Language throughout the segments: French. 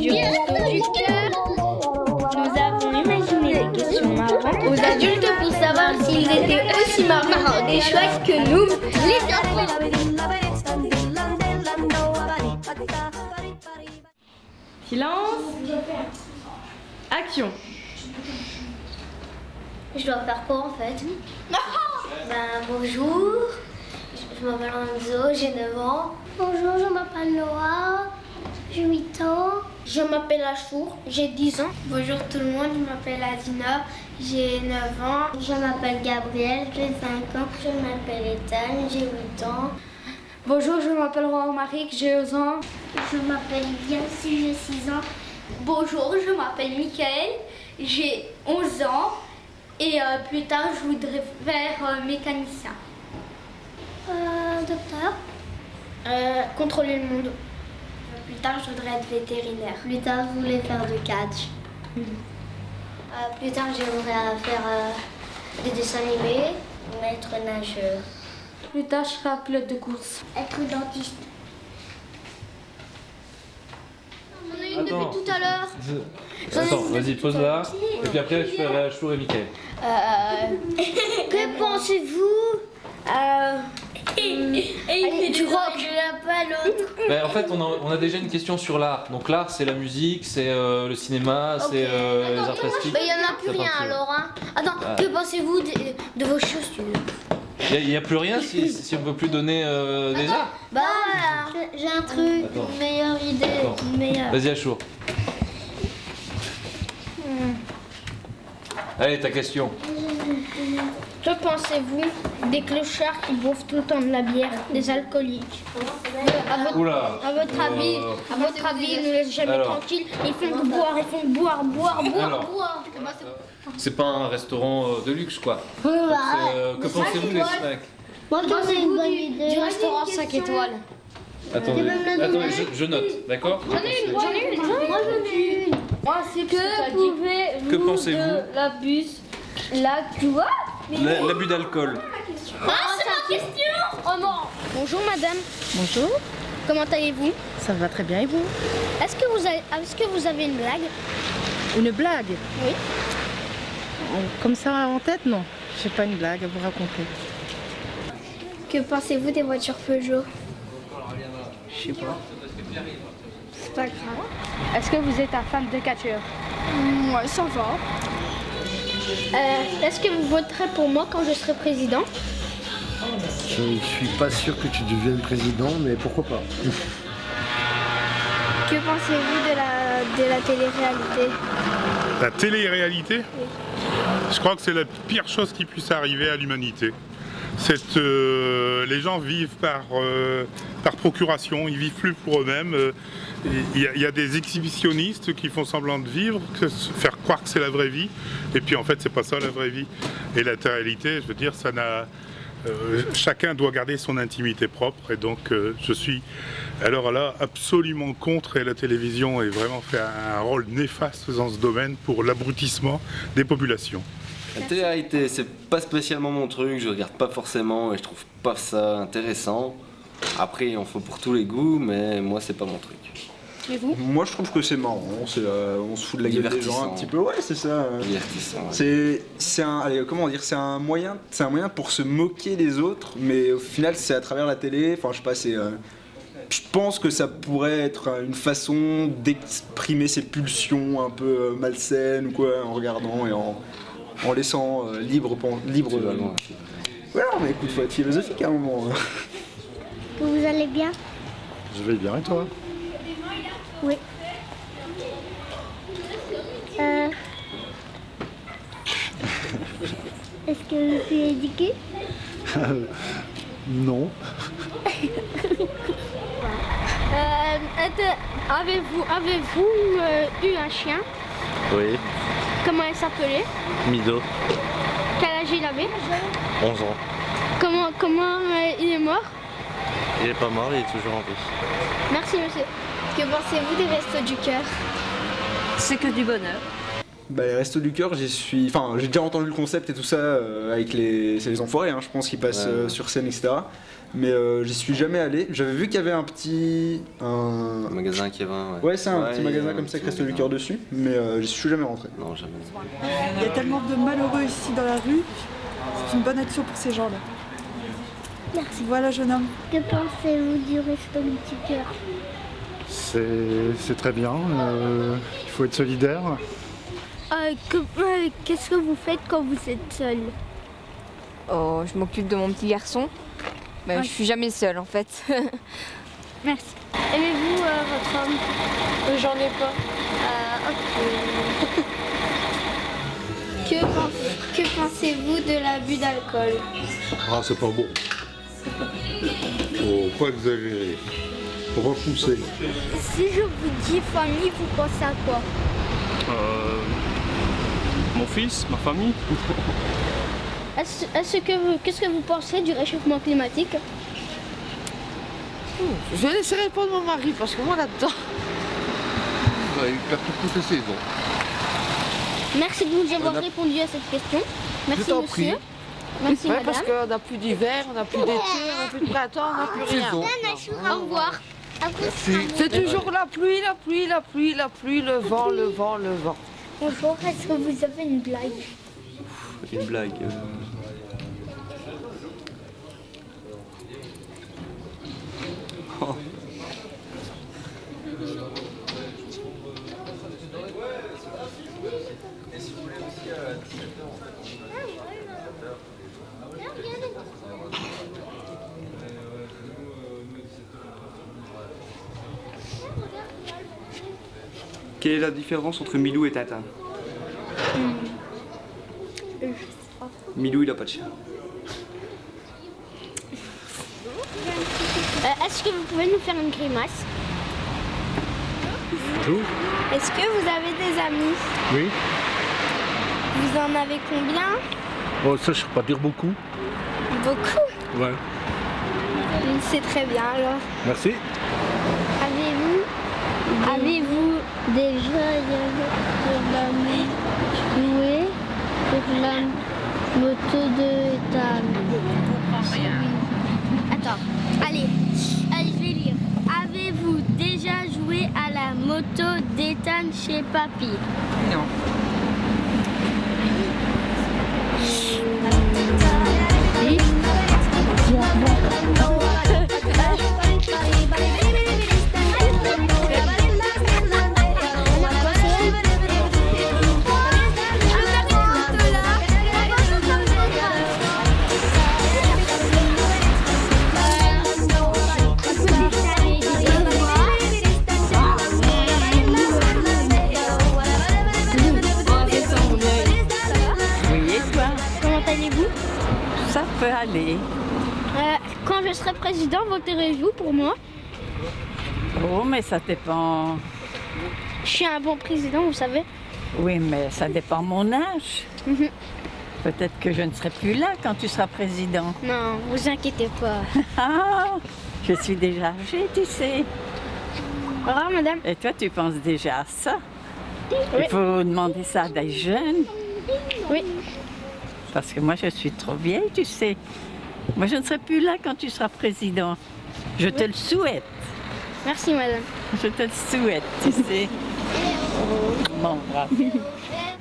jeux Restos du Cœur. Nous avons imaginé des questions marrantes aux adultes pour savoir s'ils étaient aussi marrants et chouettes que nous, les enfants. Silence. Action. Je dois faire quoi en fait? Bonjour, je m'appelle Enzo, j'ai 9 ans. Bonjour, je m'appelle Noah, j'ai 8 ans. Je m'appelle Achour, j'ai 10 ans. Bonjour tout le monde, je m'appelle Adina, j'ai 9 ans. Je m'appelle Gabriel, j'ai 5 ans. Je m'appelle Ethan, j'ai 8 ans. Bonjour, je m'appelle Romaric, j'ai 11 ans. Je m'appelle Yancy, j'ai 6 ans. Bonjour, je m'appelle Michael, j'ai 11 ans. Et plus tard, je voudrais faire mécanicien. Docteur. Contrôler le monde. Plus tard, je voudrais être vétérinaire. Plus tard, je voulais faire du catch. Plus tard, j'aimerais faire des dessins animés ou être nageur. Plus tard, je serai pilote de course. Être dentiste. On a une depuis tout à l'heure. Attends, vas-y, pose-la. Et puis après, je ferai Achour et Mickaël. Que pensez-vous Allez, du rock. Je l'ai pas l'autre. En fait, on a déjà une question sur l'art. Donc l'art, c'est la musique, c'est le cinéma, c'est les arts plastiques. Il n'y en a plus rien alors. Hein. Attends, que pensez-vous de vos chaussures? Il n'y a plus rien si on ne peut plus donner des arts. Bah, j'ai un truc, Attends. une meilleure idée. Attends. Une meilleure. Vas-y, Achour. Allez, ta question. Que pensez-vous des clochards qui bouffent tout le temps de la bière, des alcooliques? Oula. À votre avis, ils ne laissent jamais Alors. tranquilles. Ils font que boire, boire. Alors. C'est pas un restaurant de luxe, quoi. Bah, Que pensez-vous des snacks? moi, j'ai une bonne idée. Du restaurant 5 étoiles. Attendez, je note, d'accord? Moi, j'en ai une. Que pensez-vous l'abus, l'abus d'alcool? c'est ma question. Oh non. Bonjour madame. Bonjour, Comment allez-vous? ça va très bien et vous? Est-ce que vous avez une blague? Une blague? Oui. Comme ça en tête, non. J'ai pas une blague à vous raconter. Que pensez-vous des voitures Peugeot? Je sais pas. C'est pas grave. Est-ce que vous êtes un fan de catcheur? Ouais, ça va. Est-ce que vous voterez pour moi quand je serai président? Je ne suis pas sûr que tu deviennes président, mais pourquoi pas. Que pensez-vous de la télé-réalité? La télé-réalité, je crois que c'est la pire chose qui puisse arriver à l'humanité. Les gens vivent par procuration, ils vivent plus pour eux-mêmes. Il y a des exhibitionnistes qui font semblant de vivre, faire croire que c'est la vraie vie, et puis en fait c'est pas ça la vraie vie. Et la réalité, je veux dire, ça n'a. Chacun doit garder son intimité propre, et donc je suis alors là absolument contre, et la télévision est vraiment fait un rôle néfaste dans ce domaine pour l'abrutissement des populations. La télé-réalité, c'est pas spécialement mon truc, je regarde pas forcément et je trouve pas ça intéressant. Après, il en faut pour tous les goûts, mais moi, c'est pas mon truc. Et vous? Moi je trouve que c'est marrant, on se fout de la gueule des gens un petit peu, ouais c'est ça. Divertissant. Ouais. C'est un, allez, comment dire, c'est un moyen pour se moquer des autres, mais au final c'est à travers la télé, enfin je sais pas, je pense que ça pourrait être une façon d'exprimer ses pulsions un peu malsaines ou quoi, en regardant et en laissant libre. Ouais, mais écoute, faut être philosophique à un moment. Vous allez bien? Je vais bien et toi? Oui. Est-ce que je suis éduquée? Non. Avez-vous eu un chien? Oui, Comment il s'appelait? Mido, Quel âge il avait? 11 ans. Comment il est mort? Il est pas mort, il est toujours en vie. Merci monsieur. Que pensez-vous des Restos du Cœur? C'est que du bonheur. Bah, les Restos du Cœur, enfin, j'ai déjà entendu le concept et tout ça avec c'est les Enfoirés, hein, je pense qu'ils passent sur scène, etc. Mais j'y suis jamais allé. J'avais vu qu'il y avait un magasin Kevin. Ouais, c'est un petit magasin comme ça avec Restos du Cœur dessus, mais j'y suis jamais rentré. Non, jamais. Il y a tellement de malheureux ici dans la rue. C'est une bonne action pour ces gens-là. Merci. Voilà, jeune homme. Que pensez-vous du Resto du Cœur? C'est très bien, il faut être solidaire. Qu'est-ce que vous faites quand vous êtes seul? Oh, je m'occupe de mon petit garçon. Je suis jamais seule en fait. Merci. Aimez-vous votre homme? J'en ai pas. Ok. Que pensez-vous de l'abus d'alcool? Ah, c'est pas bon. Faut pas exagérer. Faut pas pousser. Si je vous dis famille, vous pensez à quoi? Mon fils, ma famille. Qu'est-ce que vous pensez du réchauffement climatique? Je vais laisser répondre mon mari parce que moi là-dedans. Il perd toutes les saisons. Merci de nous avoir répondu à cette question. Merci Je t'en monsieur. prie. Merci madame. Parce qu'on n'a plus d'hiver, on n'a plus d'été, on n'a plus de printemps, on n'a plus rien. Au revoir. C'est toujours la pluie, la pluie, la pluie, la pluie, le vent, le vent, le vent. Bonjour, est-ce que vous avez une blague? Une blague. Oh. Quelle est la différence entre Milou et Tintin? Milou, il a pas de chien. Est-ce que vous pouvez nous faire une grimace? Bonjour. Est-ce que vous avez des amis? Oui. Vous en avez combien? Oh, ça, je ne sais pas dire beaucoup. Beaucoup? Ouais. C'est très bien alors. Merci. Avez-vous déjà joué sur la moto de Ethan? Attends, allez, je vais lire. Avez-vous déjà joué à la moto d'Ethan chez Papy? Non. Ça peut aller. Quand je serai président, voterez-vous pour moi? Oh, mais ça dépend. Je suis un bon président, vous savez. Oui, mais ça dépend de mon âge. Peut-être que je ne serai plus là quand tu seras président. Non, vous inquiétez pas. Ah, je suis déjà âgée, tu sais. Au revoir, madame. Et toi, tu penses déjà à ça? Oui. Il faut demander ça à des jeunes. Oui. Parce que moi, je suis trop vieille, tu sais. Moi, je ne serai plus là quand tu seras président. Je te le souhaite. Merci, madame. Je te le souhaite, tu sais. Bon, bravo.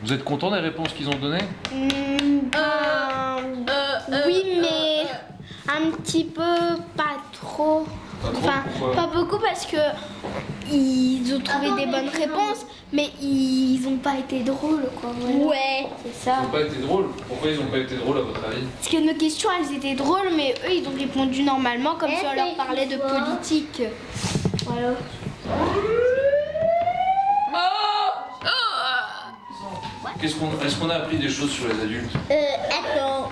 Vous êtes content des réponses qu'ils ont données? Oui, mais un petit peu, pas trop. Enfin, pas beaucoup parce que ils ont trouvé des bonnes réponses, mais ils ont pas été drôles, quoi. Voilà. Ouais, c'est ça. Ils n'ont pas été drôles? Pourquoi ils n'ont pas été drôles à votre avis? Parce que nos questions, elles étaient drôles, mais eux, ils ont répondu normalement, comme si on leur parlait de politique. Voilà. Est-ce qu'on a appris des choses sur les adultes? Attends.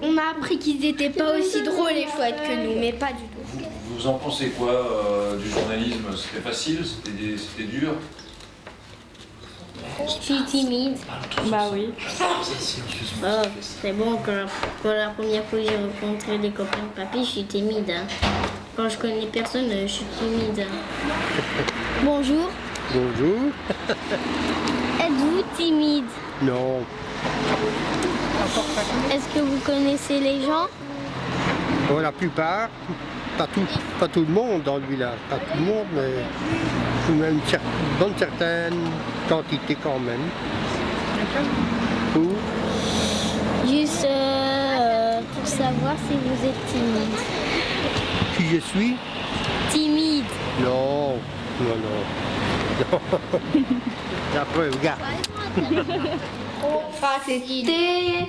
On a appris qu'ils étaient pas aussi drôles et chouettes que nous, mais pas du tout. Vous en pensez quoi du journalisme? C'était facile? C'était dur? Je suis timide. Bah oui. Oh, c'est bon, quand la première fois que j'ai rencontré les copains de papy, je suis timide. Hein. Quand je connais personne, je suis timide. Bonjour. Bonjour. Êtes-vous timide. Non. Est-ce que vous connaissez les gens? Pour la plupart, pas tout le monde dans le village, pas tout le monde, mais tout de même une bonne certaine quantité quand même. Ou Juste pour savoir si vous êtes timide. qui je suis? Timide. Non, non, non. La preuve, regarde. C'était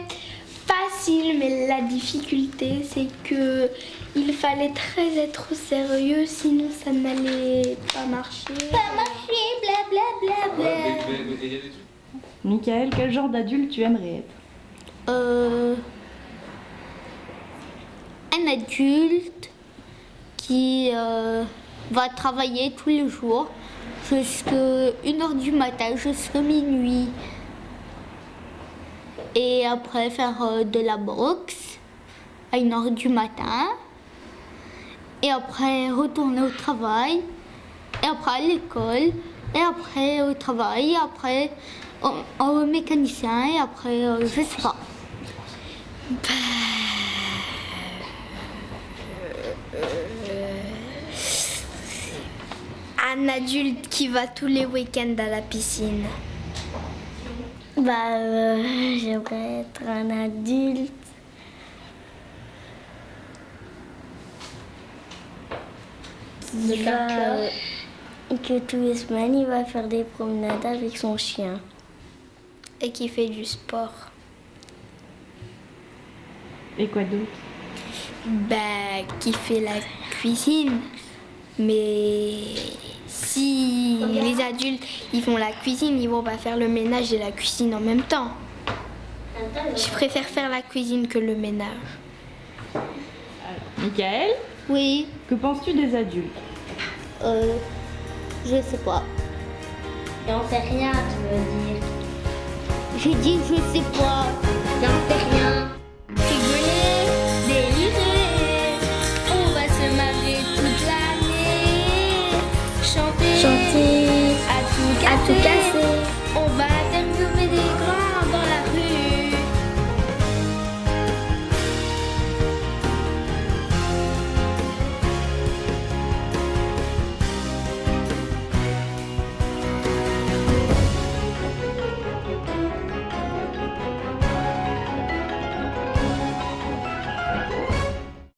facile, mais la difficulté, c'est que il fallait très être sérieux, sinon ça n'allait pas marcher. Pas marcher, blablabla. Michael, quel genre d'adulte tu aimerais être? Un adulte qui va travailler tous les jours jusqu'à 1h du matin, jusqu'à minuit. Et après faire de la boxe à 1h du matin. Et après retourner au travail. Et après à l'école. Et après au travail. Et après au mécanicien. Et après, je sais pas. Un adulte qui va tous les week-ends à la piscine. J'aimerais être un adulte que tous les semaines il va faire des promenades avec son chien. Et qui fait du sport. Et quoi d'autre? Qui fait la cuisine. Mais si les adultes ils font la cuisine, ils vont pas faire le ménage et la cuisine en même temps. Je préfère faire la cuisine que le ménage. Michael? Oui. Que penses-tu des adultes? Je sais pas. J'en sais rien, tu veux dire. J'ai dit je sais pas. J'en sais rien. Rigoler, délirer, on va se marrer toute l'année. Chanter, Chanter à tout casser.